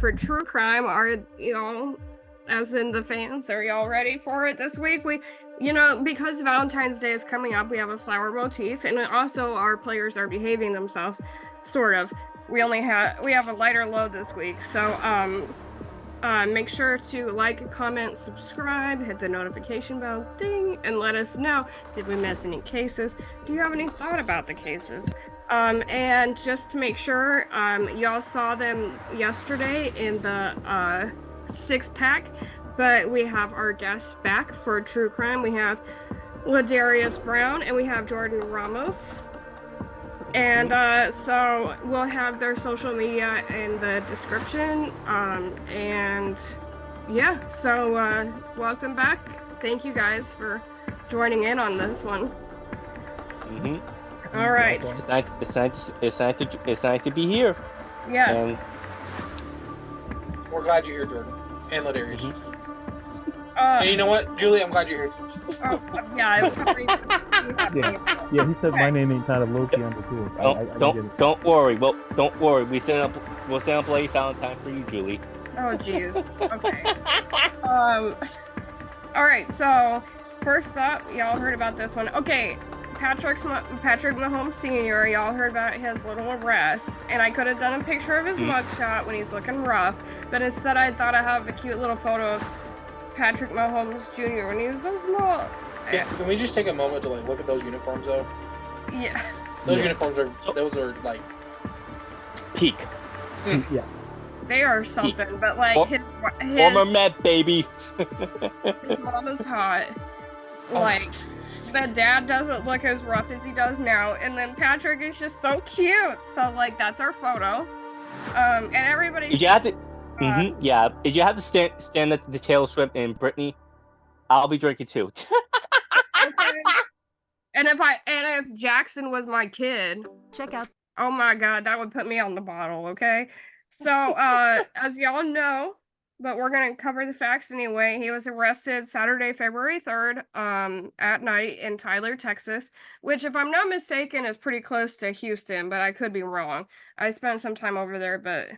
for true crime? Are y'all, as in the fans, are y'all ready for it this week? Because Valentine's Day is coming up, we have a flower motif, and also our players are behaving themselves, sort of. We have a lighter load this week, so make sure to like, comment, subscribe, hit the notification bell, ding, and let us know, did we miss any cases? Do you have any thought about the cases? And just to make sure, y'all saw them yesterday in the 6-pack, but we have our guests back for true crime. We have LaDarius Brown and we have Jordan Ramos. And so we'll have their social media in the description. And yeah, so welcome back. Thank you guys for joining in on this one. All right. It's nice to be here. Yes. We're glad you're here, Jordan and LaDarius. And you know what, Julie, I'm glad you're here too. Yeah, he said my name ain't kind of low-key on the too. Don't worry. Well, don't worry. We'll set up a Valentine for you, Julie. Oh, jeez. Okay. All right. So first up, y'all heard about this one. Okay, Patrick Mahomes Sr. Y'all heard about his little arrest, and I could have done a picture of his mugshot when he's looking rough, but instead I thought I'd have a cute little photo of Patrick Mahomes Jr. when he was so small. Yeah, can we just take a moment to look at those uniforms though? Yeah. Those uniforms are like peak. Yeah. They are something, peak. But his former Met baby. His mom is hot. The dad doesn't look as rough as he does now, and then Patrick is just so cute. So that's our photo. And everybody. You have to. Yeah. If you have to stand at the Taylor Swift and Britney, I'll be drinking too. Okay. And if Jackson was my kid, check out. Oh my God, that would put me on the bottle. Okay. So as y'all know, but we're gonna cover the facts anyway. He was arrested Saturday, February 3rd, at night in Tyler, Texas, which, if I'm not mistaken, is pretty close to Houston, but I could be wrong. I spent some time over there, but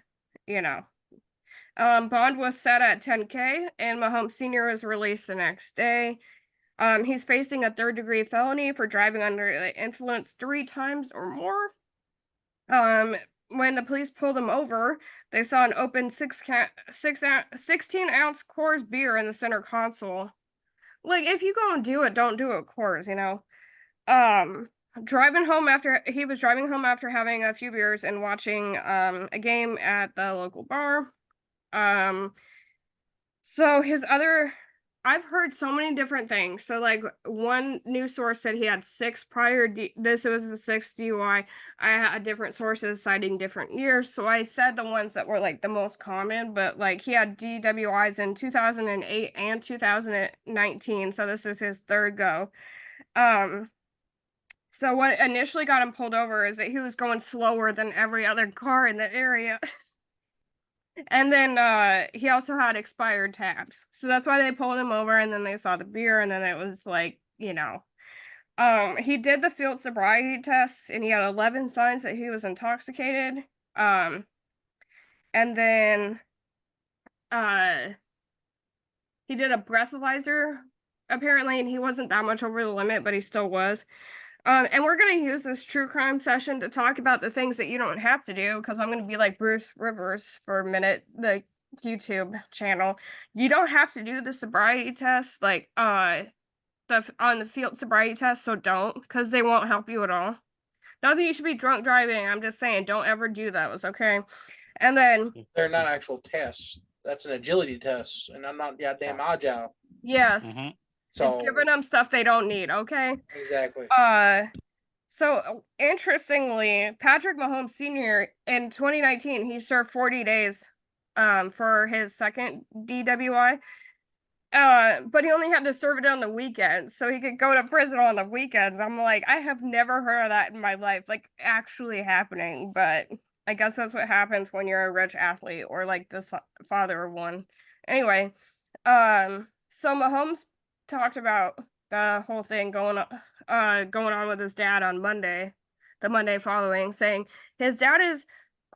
bond was set at $10,000, and Mahomes Sr. was released the next day. He's facing a 3rd-degree felony for driving under the influence 3 times or more. When the police pulled him over, they saw an open 16-ounce Coors beer in the center console. If you go and do it, don't do it Coors, Driving home after having a few beers and watching a game at the local bar. I've heard so many different things. So one news source said he had 6 prior, this was the 6th DUI. I had different sources citing different years. So I said the ones that were the most common, but he had DWIs in 2008 and 2019. So this is his 3rd go. So what initially got him pulled over is that he was going slower than every other car in the area. And then he also had expired tabs. So that's why they pulled him over, and then they saw the beer, and then it was he did the field sobriety test, and he had 11 signs that he was intoxicated. And then he did a breathalyzer, apparently, and he wasn't that much over the limit, but he still was. And we're going to use this true crime session to talk about the things that you don't have to do, because I'm going to be like Bruce Rivers for a minute, the YouTube channel. You don't have to do the sobriety test, on the field sobriety test, so don't, because they won't help you at all. Not that you should be drunk driving, I'm just saying, don't ever do those, okay? And then... They're not actual tests. That's an agility test, and I'm not goddamn agile. Yes. So it's giving them stuff they don't need, okay? Exactly. So interestingly, Patrick Mahomes Sr. in 2019, he served 40 days for his 2nd DWI. But he only had to serve it on the weekends, so he could go to prison on the weekends. I'm like, I have never heard of that in my life, actually happening, but I guess that's what happens when you're a rich athlete or the father of one. Anyway, so Mahomes talked about the whole thing going on with his dad on Monday, the Monday following, saying his dad is,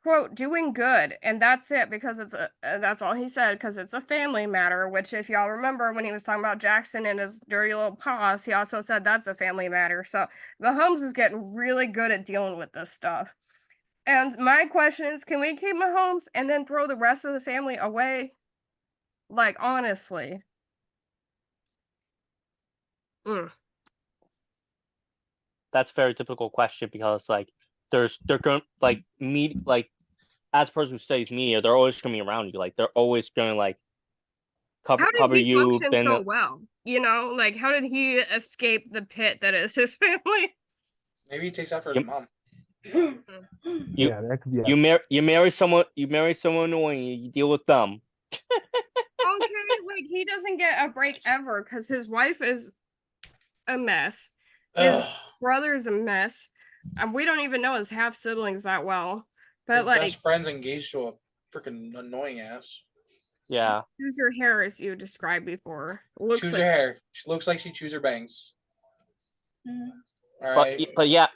quote, doing good, and that's it, because that's all he said, because it's a family matter, which if y'all remember when he was talking about Jackson and his dirty little paws, he also said that's a family matter. So Mahomes is getting really good at dealing with this stuff. And my question is, can we keep Mahomes and then throw the rest of the family away? Like, honestly. That's a very difficult question because like they're going like me like as a person who studies media, they're always going to be around you. Like they're always going to like How did cover he you. function so well? You know, like how did he escape the pit that is his family? Maybe he takes after his mom. Yeah, that could be. You marry someone annoying, you deal with them. Okay, like he doesn't get a break ever because his wife is a mess. His brother is a mess. We don't even know his half siblings that well. But his like best friend's engaged to a freaking annoying ass. Yeah. Choose your hair as you described before. Choose her hair. She looks like she chews her bangs. All right. But yeah,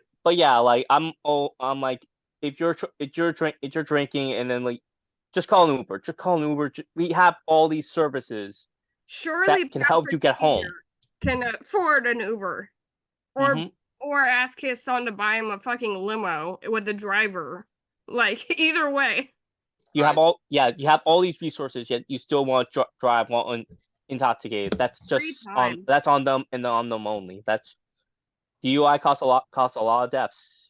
like I'm like if you're drinking and then like just call an Uber. Just call an Uber. We have all these services. Surely that can help you get home. Can afford an Uber, or ask his son to buy him a fucking limo with the driver. Like either way, you have all these resources, yet you still want to drive while intoxicated. That's just that's on them and on them only. That's DUI costs a lot of deaths.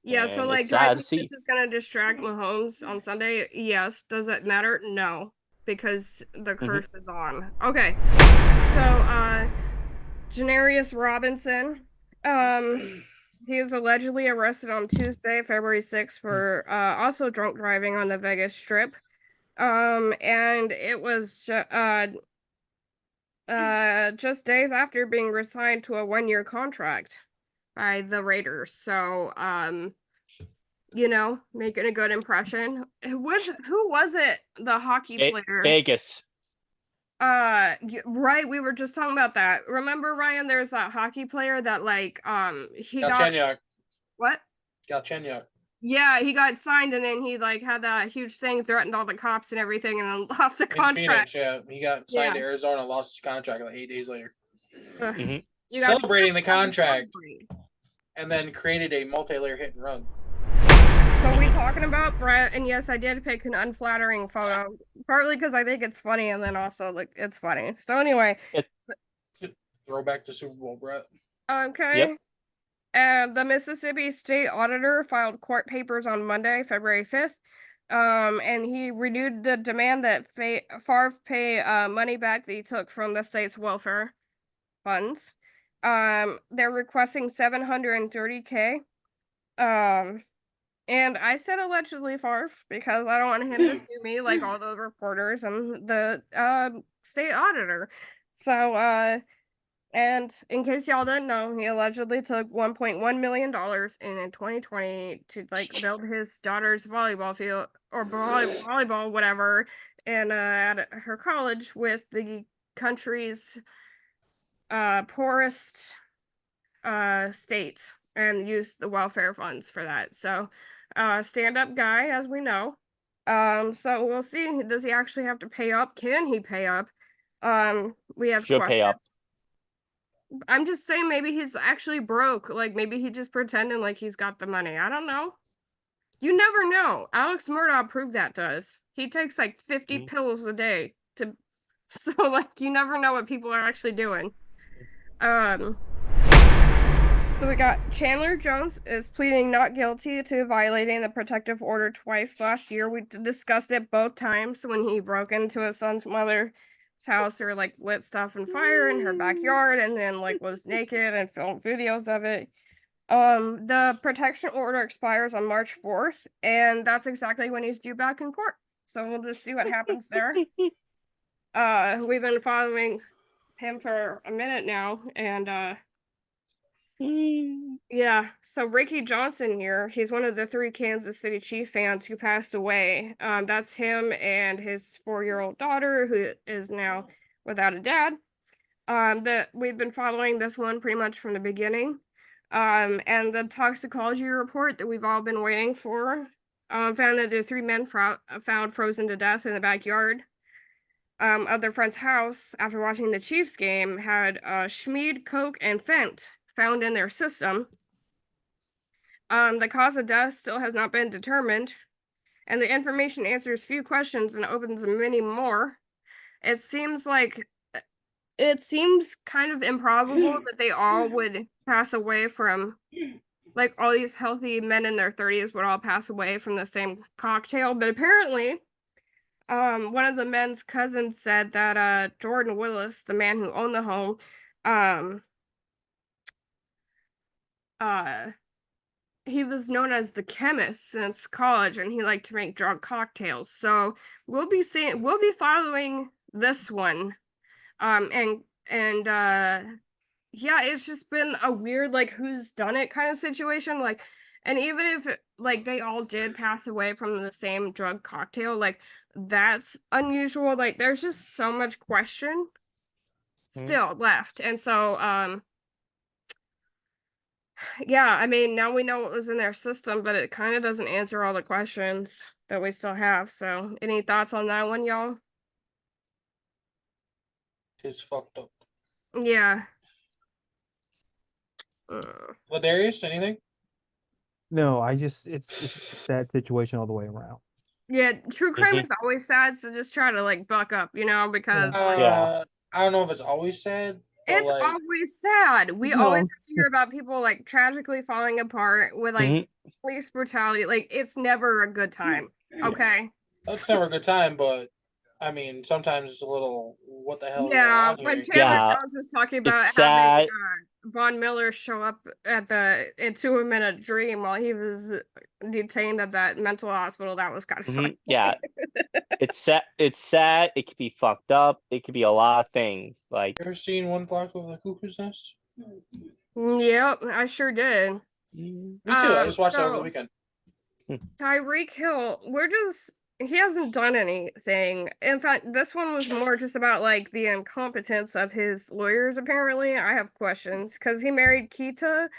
Yeah, so like, do I think this is gonna distract Mahomes on Sunday? Yes. Does it matter? No, because the curse is on. Okay, so Darius Robinson, he is allegedly arrested on Tuesday, February 6th for also drunk driving on the Vegas Strip, and it was just days after being resigned to a 1-year contract by the Raiders. So, you know, making a good impression. Who was it? The hockey player? Vegas. Right, we were just talking about that. Remember, Ryan, there's that hockey player that like he Galchenyuk. What? Galchenyuk. Yeah, he got signed and then he like had that huge thing, threatened all the cops and everything, and then lost the contract. Phoenix, yeah. He got signed to Arizona, lost his contract like 8 days later. Celebrating the contract, and then created a multi-layer hit and run. So we talking about Brett, and yes, I did pick an unflattering photo, partly because I think it's funny, and then also like it's funny. So anyway, throwback to Super Bowl, Brett. Okay. Yep. And the Mississippi State Auditor filed court papers on Monday, February 5th. And he renewed the demand that Favre pay money back that he took from the state's welfare funds. They're requesting $730K. And I said allegedly Favre because I don't want him to sue me like all the reporters and the state auditor. So and in case y'all didn't know, he allegedly took $1.1 million in 2020 to like build his daughter's volleyball field or volleyball, whatever, and at her college with the country's poorest state, and used the welfare funds for that. So stand-up guy, as we know. So we'll see. Does he actually have to pay up? Can he pay up? We have questions. Pay up. I'm just saying maybe he's actually broke. Like maybe he just pretending like he's got the money. I don't know. You never know. Alex Murdaugh proved that to us. He takes like 50 pills a day so like you never know what people are actually doing. So we got Chandler Jones is pleading not guilty to violating the protective order twice last year. We discussed it both times when he broke into his son's mother's house or like lit stuff on fire in her backyard and then like was naked and filmed videos of it. The protection order expires on March 4th, and that's exactly when he's due back in court. So we'll just see what happens there. We've been following him for a minute now, and yeah, so Ricky Johnson here, he's one of the 3 Kansas City Chief fans who passed away. That's him and his 4-year-old daughter, who is now without a dad. We've been following this one pretty much from the beginning. And the toxicology report that we've all been waiting for found that the 3 men found frozen to death in the backyard of their friend's house after watching the Chiefs game had Schmeed, coke, and fent found in their system. The cause of death still has not been determined, and the information answers few questions and opens many more. It seems kind of improbable that they all would pass away from, like, all these healthy men in their 30s would all pass away from the same cocktail, but apparently one of the men's cousins said that Jordan Willis, the man who owned the home, he was known as the chemist since college, and he liked to make drug cocktails. So we'll be following this one. Yeah, it's just been a weird, like, who's done it kind of situation. Like, and even if they all did pass away from the same drug cocktail, like, that's unusual. Like, there's just so much question still left. And so yeah, I mean, now we know what was in their system, but it kind of doesn't answer all the questions that we still have. So any thoughts on that one, y'all? It's fucked up. Yeah. LaDarius, anything? No, it's a sad situation all the way around. Yeah, true crime is always sad, so just try to, like, buck up, because I don't know if it's always sad. It's like, always sad. We always have to hear about people, like, tragically falling apart with, like, police brutality. Like, it's never a good time. Okay. It's never a good time, but I mean, sometimes it's a little, what the hell? Yeah, when Chandler Jones was talking about having Von Miller show up into him in a dream while he was detained at that mental hospital, that was kind of funny. Yeah, it's sad. It's sad. It could be fucked up. It could be a lot of things. Like, you ever seen One Flew Over the Cuckoo's Nest? Yep, I sure did. Me too. I just watched that over the weekend. Tyreek Hill, he hasn't done anything. In fact, this one was more just about, like, the incompetence of his lawyers, apparently. I have questions, because he married Keita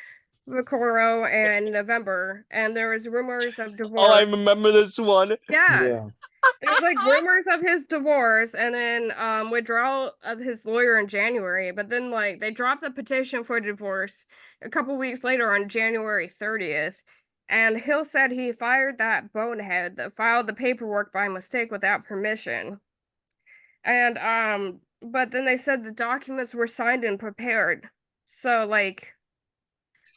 Vaccaro in November, and there was rumors of divorce. Oh, I remember this one. Yeah. There's, like, rumors of his divorce, and then withdrawal of his lawyer in January, but then, like, they dropped the petition for divorce a couple weeks later on January 30th. And Hill said he fired that bonehead that filed the paperwork by mistake without permission. And but then they said the documents were signed and prepared. So, like,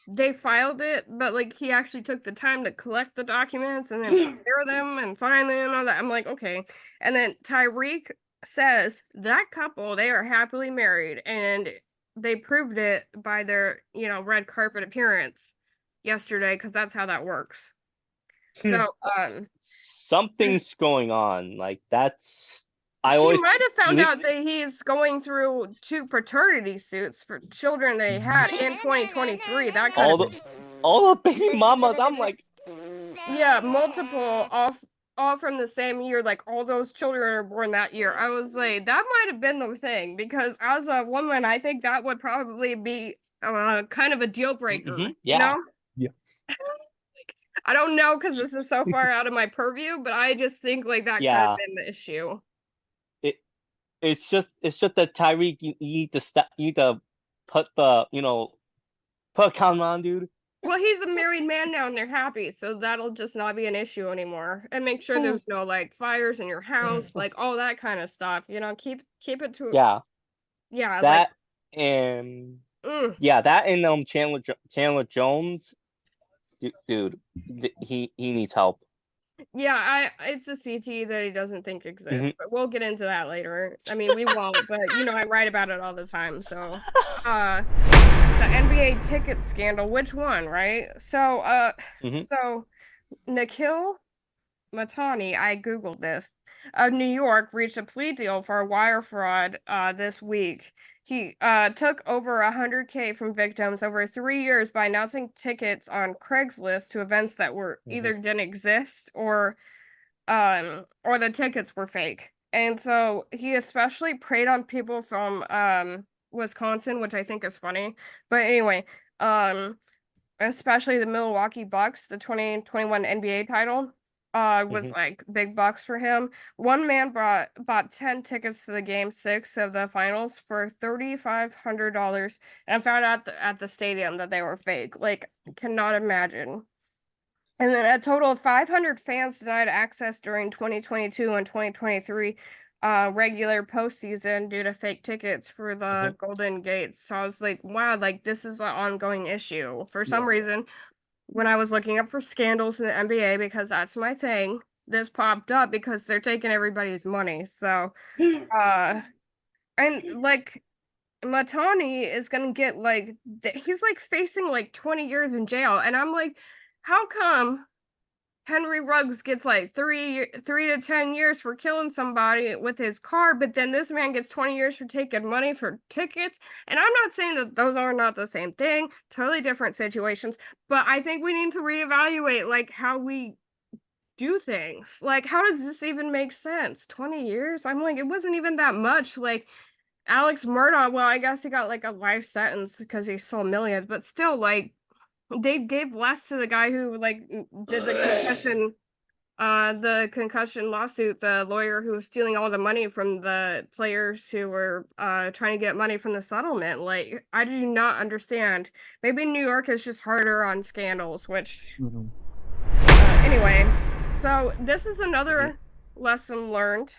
they filed it, but, like, he actually took the time to collect the documents and then prepare them and sign them and all that. I'm like, okay. And then Tyreek says that couple, they are happily married, and they proved it by their, red carpet appearance yesterday, because that's how that works. So something's going on. Like, that's she might have found out that he's going through 2 paternity suits for children that he had in 2023. That kind all the baby mamas. I'm like, yeah, multiple, all from the same year. Like, all those children are born that year. I was like, that might have been the thing, because as a woman, I think that would probably be kind of a deal breaker. Yeah. I don't know, because this is so far out of my purview, but I just think, like, that could have been the issue. It's just that Tyreek, you need to put the put a count on, dude. Well, he's a married man now, and they're happy, so that'll just not be an issue anymore. And make sure there's no, like, fires in your house, like, all that kind of stuff. Keep it to that, like, and that and Chandler Jones. Dude, he needs help. Yeah, it's a CT that he doesn't think exists, but we'll get into that later. I mean, we won't, but I write about it all the time. So, the NBA ticket scandal, which one, right? So, so Nikhil Matani, I googled this, of New York, reached a plea deal for a wire fraud this week. He took over $100K from victims over 3 years by announcing tickets on Craigslist to events that were either didn't exist or the tickets were fake. And so he especially preyed on people from Wisconsin, which I think is funny. But anyway, especially the Milwaukee Bucks, the 2021 NBA title. was like big bucks for him. One man bought 10 tickets to the game 6 of the finals for $3,500 and found out at the stadium that they were fake. Like, cannot imagine. And then a total of 500 fans denied access during 2022 and 2023 regular postseason due to fake tickets for the Golden Gates. So I was like, wow, like this is an ongoing issue. For some reason, when I was looking up for scandals in the NBA, because that's my thing, this popped up because they're taking everybody's money. So, and like, Matani is gonna get like, he's like facing like 20 years in jail. And I'm like, how come Henry Ruggs gets like 3 to 10 years for killing somebody with his car, but then this man gets 20 years for taking money for tickets? And I'm not saying that those are not the same thing, totally different situations, but I think we need to reevaluate like how we do things. Like, how does this even make sense? 20 years? I'm like, it wasn't even that much. Like, Alex Murdaugh, well, I guess he got like a life sentence because he stole millions, but still, like, they gave less to the guy who like did the concussion lawsuit, the lawyer who was stealing all the money from the players who were trying to get money from the settlement. Like, I do not understand. Maybe New York is just harder on scandals, which anyway. So this is another lesson learned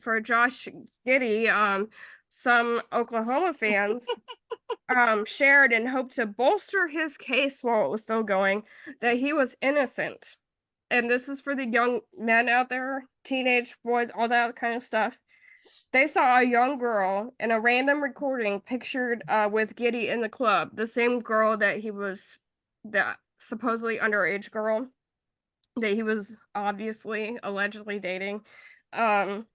for Josh Giddy. Some Oklahoma fans shared and hoped to bolster his case while it was still going that he was innocent. And this is for the young men out there, teenage boys, all that kind of stuff. They saw a young girl in a random recording pictured with Giddy in the club, the same girl that that supposedly underage girl that he was allegedly dating. And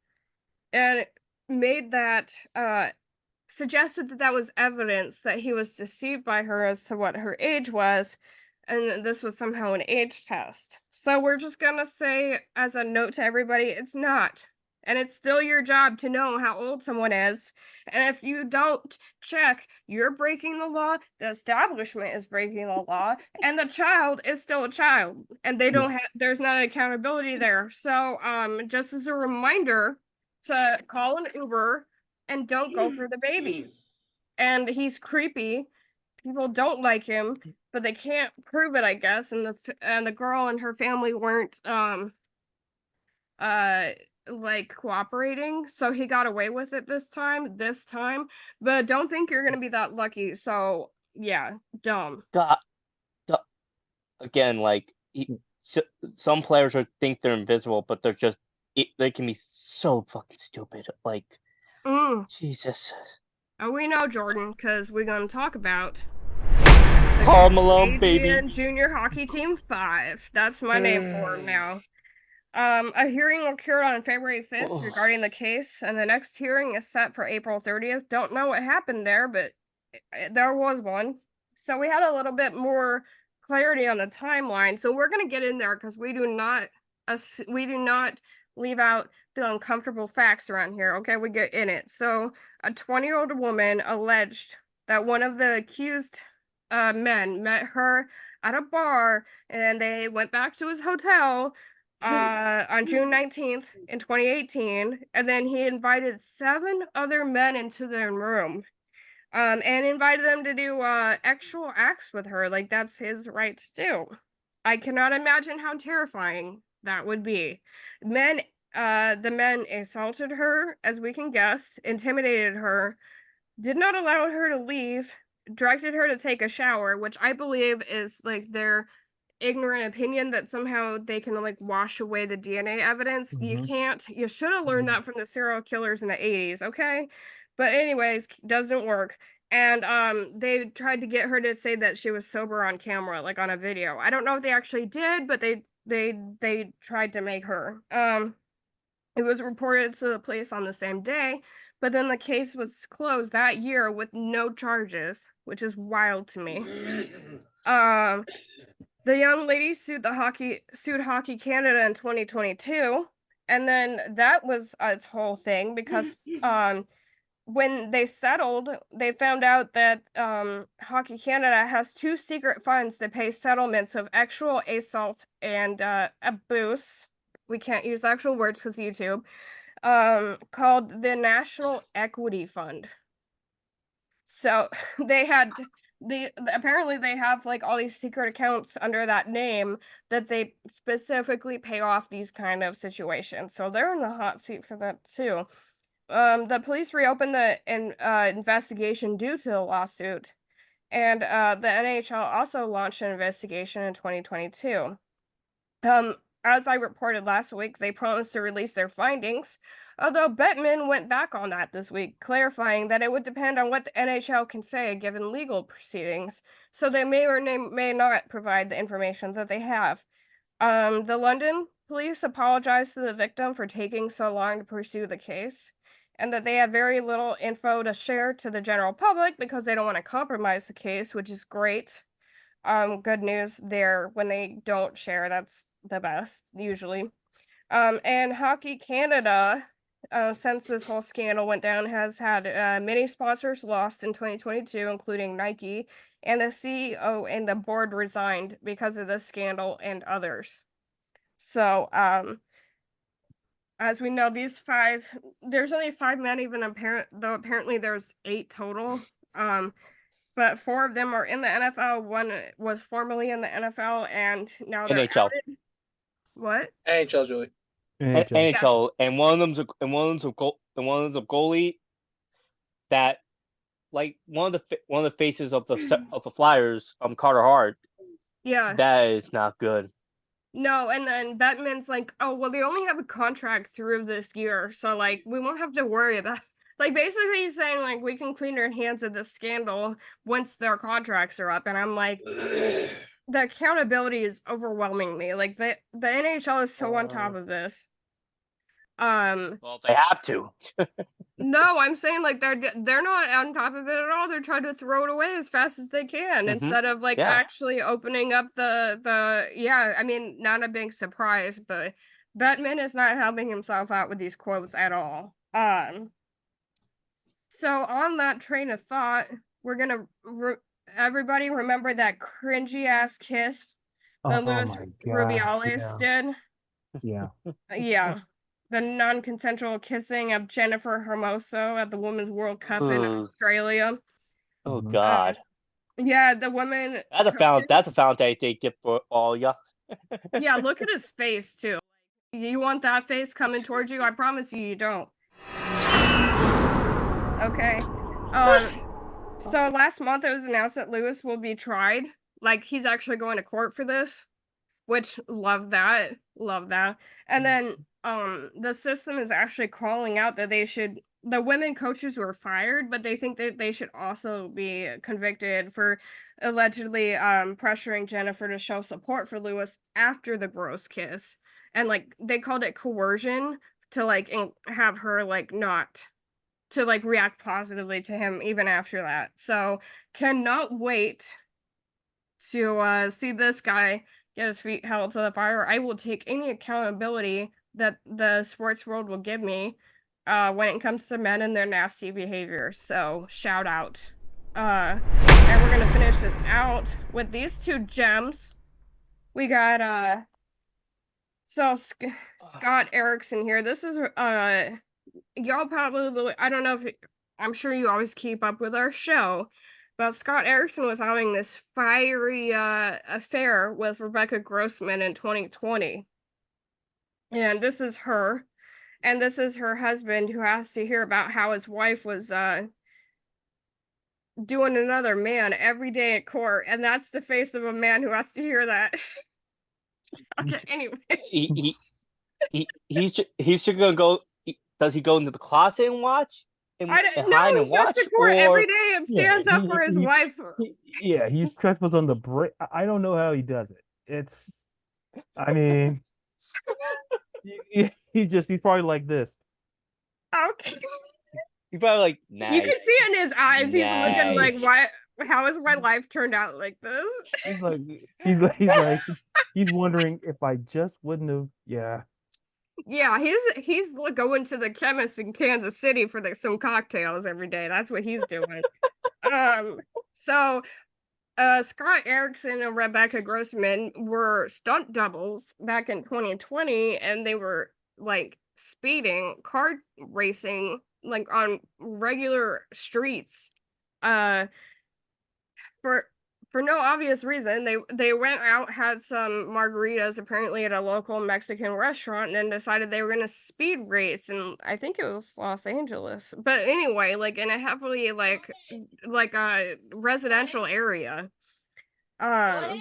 made that suggested that that was evidence that he was deceived by her as to what her age was, and this was somehow an age test. So we're just gonna say, as a note to everybody, it's not. And it's still your job to know how old someone is. And if you don't check, you're breaking the law, the establishment is breaking the law, and the child is still a child. And they don't have, there's not an accountability there. So just as a reminder to call an Uber and don't go for the babies. And he's creepy. People don't like him, but they can't prove it, I guess. And the girl and her family weren't like cooperating, so he got away with it this time. But don't think you're gonna be that lucky. So yeah, dumb. Again, like some players think they're invisible, but they're just they can be so fucking stupid. Like, Jesus. Oh, we know, Jordan, because we're gonna talk about Paul Malone, baby. Junior Hockey Team 5. That's my name for him now. A hearing occurred on February 5th regarding the case, and the next hearing is set for April 30th. Don't know what happened there, but there was one. So we had a little bit more clarity on the timeline. So we're going to get in there because we do not leave out the uncomfortable facts around here. Okay, we get in it. So a 20-year-old woman alleged that one of the accused men met her at a bar, and they went back to his hotel on June 19th in 2018, and then he invited 7 other men into their room and invited them to do actual acts with her, like that's his right to do. I cannot imagine how terrifying that would be. The men assaulted her, as we can guess, intimidated her, did not allow her to leave, directed her to take a shower, which I believe is like their ignorant opinion that somehow they can like wash away the DNA evidence. You can't. You should have learned that from the serial killers in the 80s, okay? But anyways, doesn't work. And they tried to get her to say that she was sober on camera, like on a video. I don't know if they actually did, but they tried to make her. It was reported to the police on the same day, but then the case was closed that year with no charges, which is wild to me. The young lady sued Hockey Canada in 2022, and then that was its whole thing because when they settled, they found out that Hockey Canada has 2 secret funds to pay settlements of actual assault and abuse. We can't use actual words because YouTube. Called the National Equity Fund. So they had apparently they have like all these secret accounts under that name that they specifically pay off these kind of situations. So they're in the hot seat for that too. The police reopened the investigation due to the lawsuit, and the NHL also launched an investigation in 2022. As I reported last week, they promised to release their findings, although Bettman went back on that this week, clarifying that it would depend on what the NHL can say given legal proceedings, so they may or may not provide the information that they have. The London police apologized to the victim for taking so long to pursue the case, and that they have very little info to share to the general public because they don't want to compromise the case, which is great. Good news there. When they don't share, that's the best, usually. And Hockey Canada, since this whole scandal went down, has had many sponsors lost in 2022, including Nike, and the CEO and the board resigned because of this scandal and others. So, as we know, there's only 5 men even though apparently there's 8 total. But 4 of them are in the NFL. One was formerly in the NFL, and now they're NHL. outed. What? NHL, Julie. NHL, Yes. and one of them's a goalie that, like, one of the faces of the Flyers, Carter Hart. Yeah. That is not good. No, and then Bettman's like, oh well, they only have a contract through this year, so like we won't have to worry about. Like basically he's saying like we can clean our hands of this scandal once their contracts are up, and I'm like, the accountability is overwhelming me. Like the NHL is so on top of this. Well, they have to. No, I'm saying like they're not on top of it at all. They're trying to throw it away as fast as they can instead of like actually opening up the yeah. I mean, not a big surprise, but Bettman is not helping himself out with these quotes at all. So on that train of thought, we're gonna everybody remember that cringy ass kiss that Louis Rubiales did. Yeah. Yeah. The non-consensual kissing of Jennifer Hermoso at the Women's World Cup in Australia. Oh God. Yeah, the woman. That's a Valentine's Day gift for all ya. Yeah, look at his face too. You want that face coming towards you? I promise you don't. Okay. So last month it was announced that Lewis will be tried. Like he's actually going to court for this, which love that. And then the system is actually calling out that the women coaches were fired, but they think that they should also be convicted for allegedly pressuring Jennifer to show support for Lewis after the gross kiss. And like they called it coercion to like have her like not to like react positively to him even after that. So cannot wait to see this guy get his feet held to the fire. I will take any accountability that the sports world will give me when it comes to men and their nasty behavior. So shout out. And we're gonna finish this out with these 2 gems. We got Scott Erikson here. This is y'all probably, I don't know if I'm sure you always keep up with our show, but Scott Erikson was having this fiery affair with Rebecca Grossman in 2020. And this is her. And this is her husband who has to hear about how his wife was doing another man every day at court. And that's the face of a man who has to hear that. Okay, anyway. He's just gonna go. Does he go into the closet and watch? He goes to court every day and stands up for his wife. He's trespassed on the break. I don't know how he does it. I mean, he's probably like this. Okay. He's probably like, nice. You can see it in his eyes. He's looking like, why? How has my life turned out like this? He's wondering if I just wouldn't have. Yeah. Yeah, he's going to the chemist in Kansas City for some cocktails every day. That's what he's doing. So Scott Erikson and Rebecca Grossman were stunt doubles back in 2020, and they were like speeding, car racing, like on regular streets. Uh, for no obvious reason. They went out, had some margaritas apparently at a local Mexican restaurant, and then decided they were gonna speed race, and I think it was Los Angeles. But anyway, like in a heavily like a residential area. Yeah,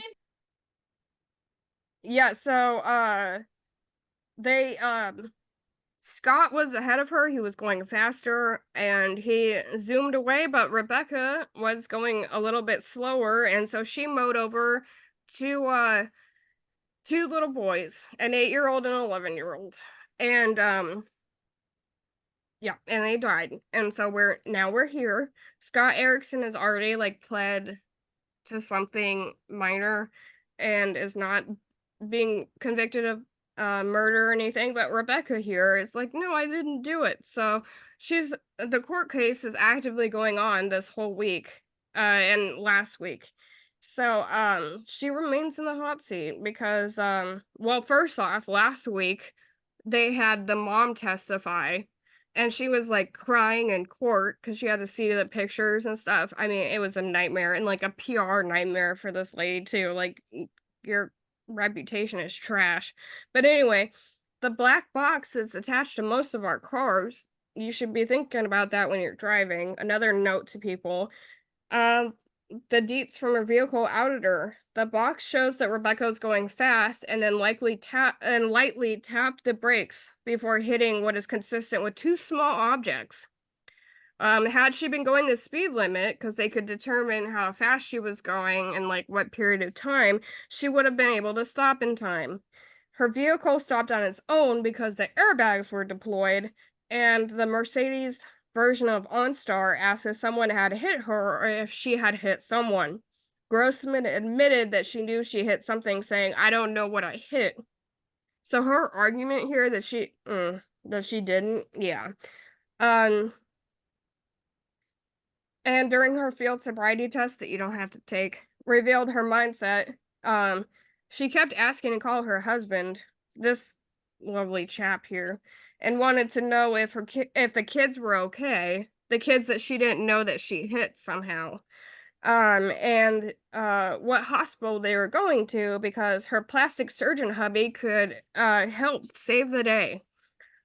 so they Scott was ahead of her. He was going faster and he zoomed away, but Rebecca was going a little bit slower, and so she mowed over to two little boys, an 8-year-old and an 11-year-old. And yeah, and they died. And so we're here. Scott Erikson has already like pled to something minor and is not being convicted of murder or anything, but Rebecca here is like, no, I didn't do it. So the court case is actively going on this whole week and last week. So she remains in the hot seat because well, first off, last week they had the mom testify, and she was like crying in court because she had to see the pictures and stuff. I mean, it was a nightmare, and like a PR nightmare for this lady too. Like, your reputation is trash. But anyway, the black box is attached to most of our cars. You should be thinking about that when you're driving. Another note to people. The deets from her vehicle outed her. The box shows that Rebecca was going fast and then lightly tapped the brakes before hitting what is consistent with two small objects. Had she been going the speed limit, because they could determine how fast she was going and like what period of time, she would have been able to stop in time. Her vehicle stopped on its own because the airbags were deployed, and the Mercedes version of OnStar asked if someone had hit her or if she had hit someone. Grossman admitted that she knew she hit something, saying, "I don't know what I hit." So her argument here that she didn't, yeah. And during her field sobriety test that you don't have to take, revealed her mindset. She kept asking to call her husband, this lovely chap here, and wanted to know if the kids were okay, the kids that she didn't know that she hit somehow. And what hospital they were going to, because her plastic surgeon hubby could help save the day.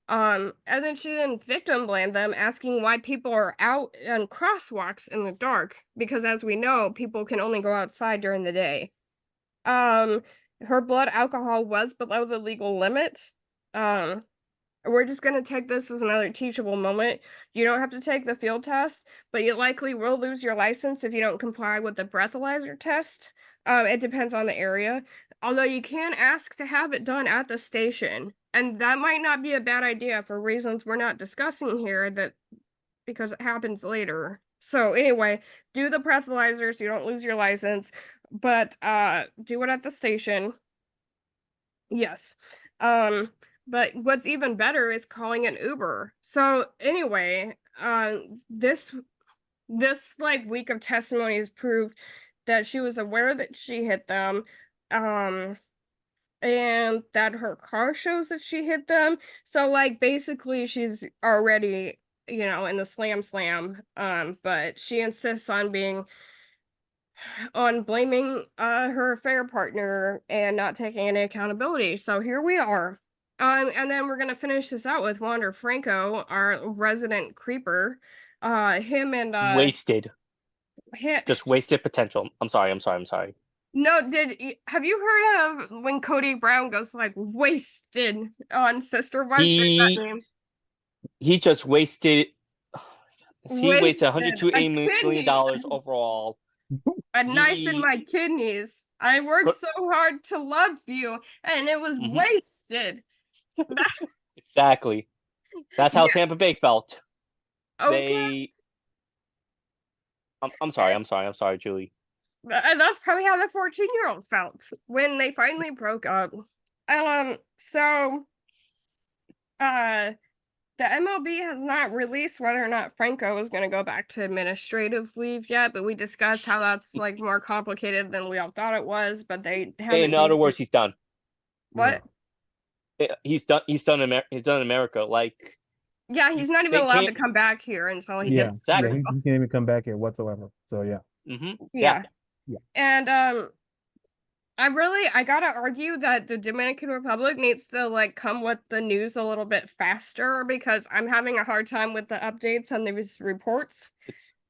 And then she then victim blamed them, asking why people are out on crosswalks in the dark, because as we know, people can only go outside during the day. Her blood alcohol was below the legal limit. We're just going to take this as another teachable moment. You don't have to take the field test, but you likely will lose your license if you don't comply with the breathalyzer test. It depends on the area. Although you can ask to have it done at the station, and that might not be a bad idea for reasons we're not discussing here, because it happens later. So anyway, do the breathalyzer so you don't lose your license, but do it at the station. Yes. But what's even better is calling an Uber. So anyway, this like week of testimonies proved that she was aware that she hit them, and that her car shows that she hit them. So like basically she's already, in the slam. But she insists on blaming her affair partner and not taking any accountability. So here we are. And then we're gonna finish this out with Wander Franco, our resident creeper. Him and Wasted. Just wasted potential. I'm sorry. No, have you heard of when Cody Brown goes like wasted on Sister Wives? He just wasted. He wasted $102 million overall. A knife in my kidneys. I worked so hard to love you, and it was wasted. Exactly. That's how Tampa Bay felt. Okay. I'm sorry, Julie. And that's probably how the 14-year-old felt when they finally broke up. So The MLB has not released whether or not Franco is going to go back to administrative leave yet, but we discussed how that's like more complicated than we all thought it was. But they haven't. In other words, he's done. What? He's done. He's done in America. Like, yeah, he's not even allowed to come back here until he gets. Exactly. He can't even come back here whatsoever. So yeah. Yeah. And I gotta argue that the Dominican Republic needs to like come with the news a little bit faster, because I'm having a hard time with the updates on these reports.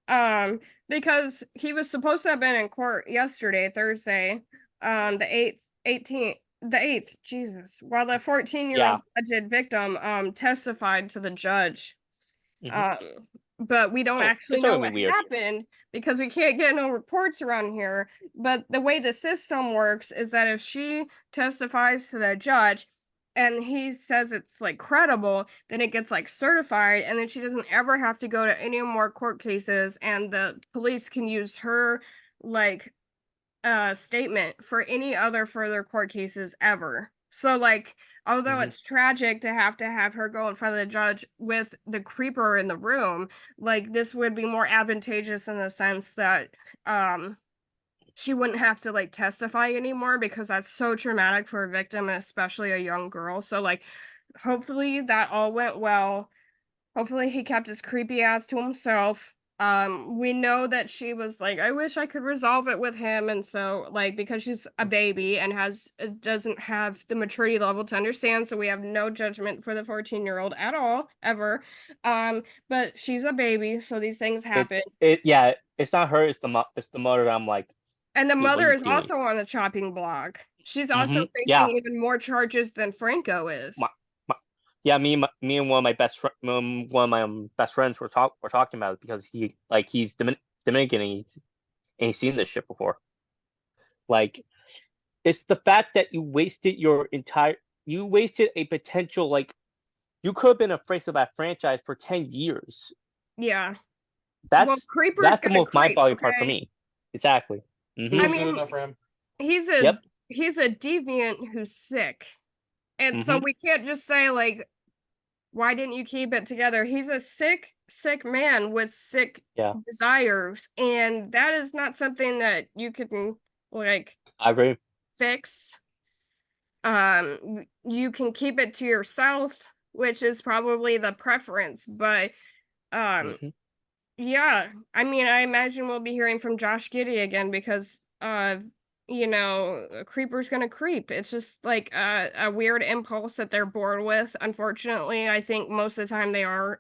Because he was supposed to have been in court yesterday, Thursday, the 8th, Jesus, while the 14-year-old alleged victim testified to the judge. But we don't actually know what happened because we can't get no reports around here. But the way the system works is that if she testifies to the judge and he says it's like credible, then it gets like certified, and then she doesn't ever have to go to any more court cases, and the police can use her like statement for any other further court cases ever. So like, although it's tragic to have her go in front of the judge with the creeper in the room, like this would be more advantageous in the sense that she wouldn't have to like testify anymore, because that's so traumatic for a victim, especially a young girl. So like, hopefully that all went well. Hopefully he kept his creepy ass to himself. We know that she was like, I wish I could resolve it with him, and so like, because she's a baby and doesn't have the maturity level to understand, so we have no judgment for the 14-year-old at all, ever. But she's a baby, so these things happen. It's not her, it's the mother. I'm like, and the mother is also on the chopping block. She's also facing even more charges than Franco is. Me and one of my best friends were talking about it, because he's Dominican and he's seen this shit before. Like, it's the fact that you wasted a potential, like, you could have been a face of that franchise for 10 years. Yeah. That's the most mind-boggling part for me. Exactly. I mean, for him. He's a deviant who's sick. And so we can't just say like, why didn't you keep it together? He's a sick man with sick desires, and that is not something that you can like I agree. fix. You can keep it to yourself, which is probably the preference, but yeah, I mean, I imagine we'll be hearing from Josh Giddy again, because you know, a creeper's gonna creep. It's just like a weird impulse that they're born with. Unfortunately, I think most of the time they are,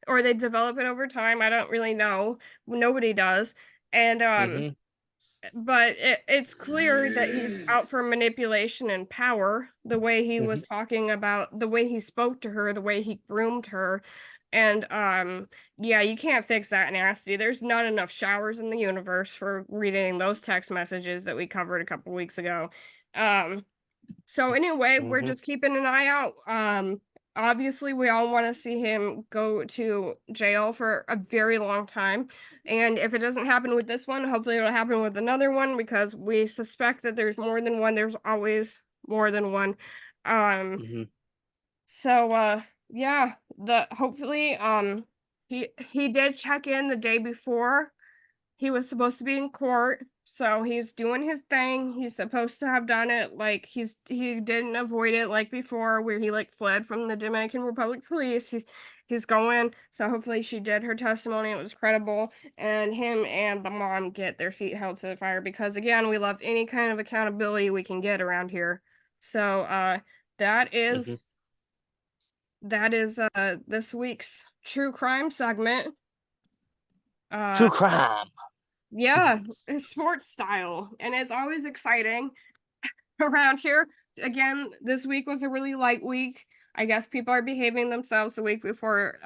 or they develop it over time. I don't really know. Nobody does. And but it's clear that he's out for manipulation and power. The way he was talking about, the way he spoke to her, the way he groomed her. And yeah, you can't fix that nasty. There's not enough showers in the universe for reading those text messages that we covered a couple weeks ago. So anyway, we're just keeping an eye out. Obviously, we all want to see him go to jail for a very long time. And if it doesn't happen with this one, hopefully it'll happen with another one, because we suspect that there's more than one. There's always more than one. So yeah, hopefully he did check in the day before he was supposed to be in court, so he's doing his thing. He's supposed to have done it. Like, he didn't avoid it like before, where he like fled from the Dominican Republic police. He's going, so hopefully she did her testimony, it was credible, and him and the mom get their feet held to the fire, because again, we love any kind of accountability we can get around here. So that is this week's true crime segment. True crime. Yeah, sports style, and it's always exciting around here. Again, this week was a really light week. I guess people are behaving themselves the week before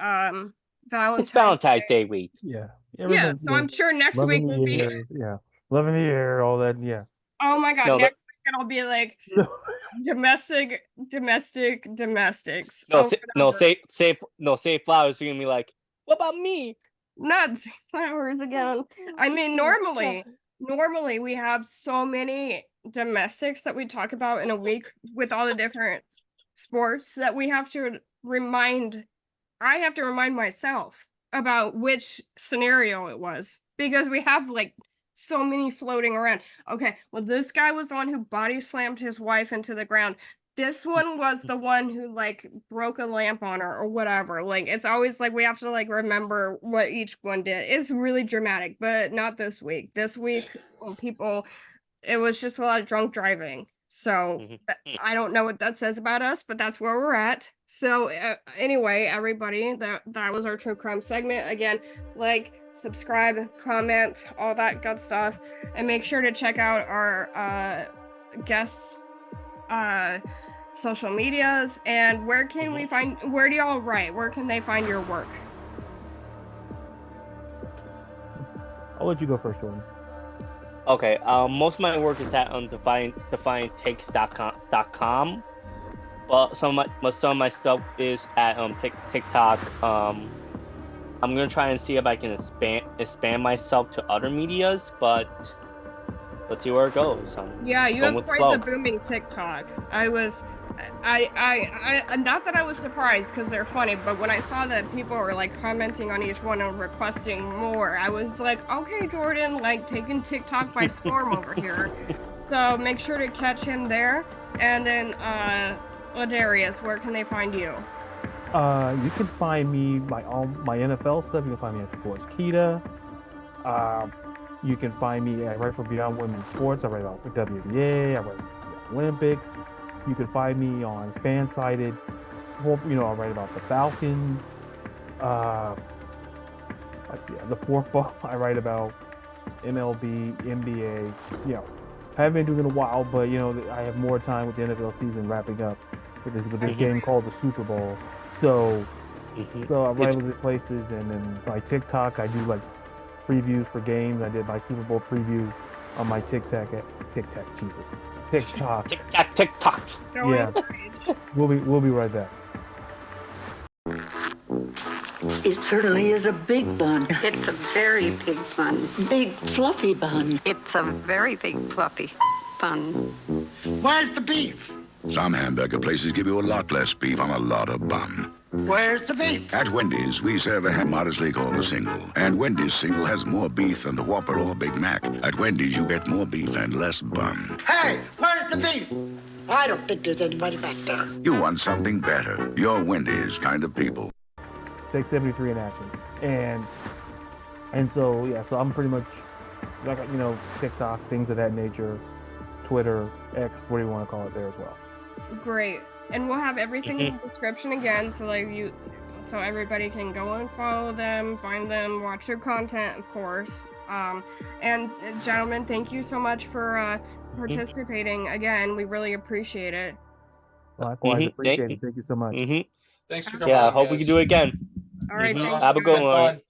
Valentine's Day week. Yeah. So I'm sure next week will be love in the air, all that. Yeah. Oh my god, next week it'll be like domestics. Say flowers. You're gonna be like, what about me? Not flowers again. I mean, normally we have so many domestics that we talk about in a week with all the different sports that we have to remind. I have to remind myself about which scenario it was because we have like so many floating around. Okay, well, this guy was the one who body slammed his wife into the ground. This one was the one who like broke a lamp on her or whatever. Like it's always like we have to like remember what each one did. It's really dramatic, but not this week. This week, people, it was just a lot of drunk driving. So I don't know what that says about us, but that's where we're at. So anyway, everybody, that was our true crime segment. Again, like, subscribe, comment, all that good stuff, and make sure to check out our guests' social medias. And where can we find? Where do y'all write? Where can they find your work? I'll let you go first, Jordan. Okay, most of my work is at defianttakes.com, but some of my stuff is at TikTok. I'm gonna try and see if I can expand myself to other medias, but let's see where it goes. Yeah, you have quite the booming TikTok. I not that I was surprised because they're funny, but when I saw that people were like commenting on each one and requesting more, I was like, okay, Jordan, like taking TikTok by storm over here. So make sure to catch him there. And then LaDarius, where can they find you? You can find me all my NFL stuff. You can find me at Sports Kita. You can find me at Right for Beyond Women's Sports. I write about the WNBA. I write about the Olympics. You can find me on Fansided. I write about the Falcons. The football. I write about MLB, NBA. I haven't been doing it in a while, but I have more time with the NFL season wrapping up with this game called the Super Bowl. So I write other places, and then my TikTok, I do like previews for games. I did my Super Bowl preview on my TikTok. TikTok. Yeah. We'll be right back. It certainly is a big bun. It's a very big bun. Big fluffy bun. It's a very big fluffy bun. Where's the beef? Some hamburger places give you a lot less beef on a lot of bun. Where's the beef? At Wendy's, we serve a ham modestly called a single. And Wendy's single has more beef than the Whopper or Big Mac. At Wendy's, you get more beef and less bun. Hey, where's the beef? I don't think there's anybody back there. You want something better. You're Wendy's kind of people. Take 73 in action. And so I'm pretty much like, TikTok, things of that nature, Twitter, X, what do you want to call it there as well. Great. And we'll have everything in the description again, so everybody can go and follow them, find them, watch their content, of course. And gentlemen, thank you so much for participating again. We really appreciate it. Likewise, appreciate it. Thank you so much. Thanks for coming. Yeah, I hope we can do it again. All right, thanks. Have a good one.